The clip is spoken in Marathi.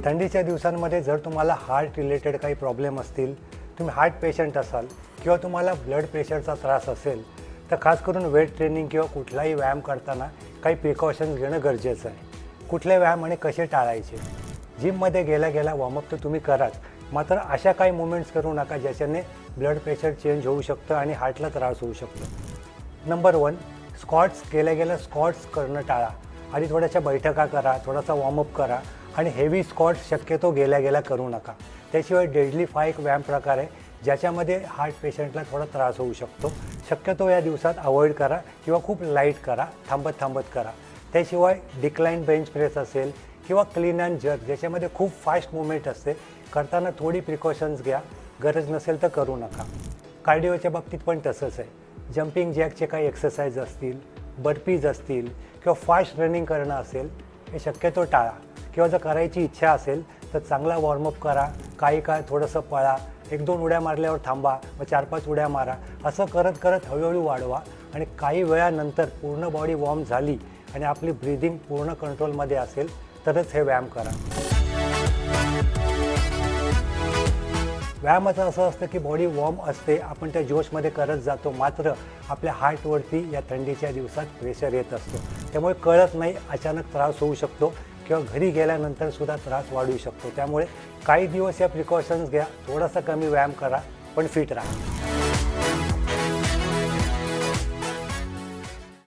थंडीच्या दिवसांमध्ये जर तुम्हाला हार्ट रिलेटेड काही प्रॉब्लेम असतील, तुम्ही हार्ट पेशंट असाल किंवा तुम्हाला ब्लड प्रेशरचा त्रास असेल, तर खास करून वेट ट्रेनिंग किंवा कुठलाही व्यायाम करताना काही प्रिकॉशन्स घेणं गरजेचं आहे. कुठले व्यायाम आणि कसे टाळायचे. जिममध्ये गेल्या वॉर्मअप तर तुम्ही कराच, मात्र अशा काही मुवमेंट्स करू नका ज्याच्याने ब्लड प्रेशर चेंज होऊ शकतं आणि हार्टला त्रास होऊ शकतो. नंबर 1, स्क्वॉट्स गेल्या स्क्वॉट्स करणं टाळा. आधी थोड्याशा बैठका करा, थोडासा वॉर्मअप करा आणि हेवी स्क्वॉट्स शक्यतो गेल्या करू नका. त्याशिवाय डेडलिफ्ट हा एक व्यायाम प्रकार आहे ज्याच्यामध्ये हार्ट पेशंटला थोडा त्रास होऊ शकतो. शक्यतो या दिवसात अवॉइड करा किंवा खूप लाईट करा, थांबत करा. त्याशिवाय डिक्लाइन बेंच प्रेस असेल किंवा क्लीन अँड जर्क ज्याच्यामध्ये खूप फास्ट मुवमेंट असते, करताना थोडी प्रिकॉशन्स घ्या. गरज नसेल तर करू नका. कार्डिओच्या बाबतीत पण तसंच आहे. जम्पिंग जॅकचे काही एक्सरसाइज असतील, बर्पीज असतील किंवा फास्ट रनिंग करणं असेल, हे शक्यतो टाळा. किंवा जर करायची इच्छा असेल तर चांगला वॉर्मअप करा. काही काळ थोडंसं पळा, 1-2 उड्या मारल्यावर थांबा, मग 4-5 उड्या मारा. असं करत हळूहळू वाढवा आणि काही वेळानंतर पूर्ण बॉडी वॉर्म झाली आणि आपली ब्रीदिंग पूर्ण कंट्रोलमध्ये असेल तरच हे व्यायाम करा. व्यायामाचं असं असतं की बॉडी वॉर्म असते, आपण त्या जोशमध्ये करत जातो, मात्र आपल्या हार्टवरती या थंडीच्या दिवसात प्रेशर येत असतो. त्यामुळे कळत नाही, अचानक त्रास होऊ शकतो किंवा घरी गेल्यानंतर सुद्धा त्रास वाढू शकतो. त्यामुळे काही दिवस या प्रिकॉशन्स घ्या, थोडासा कमी व्यायाम करा, पण फिट राहा.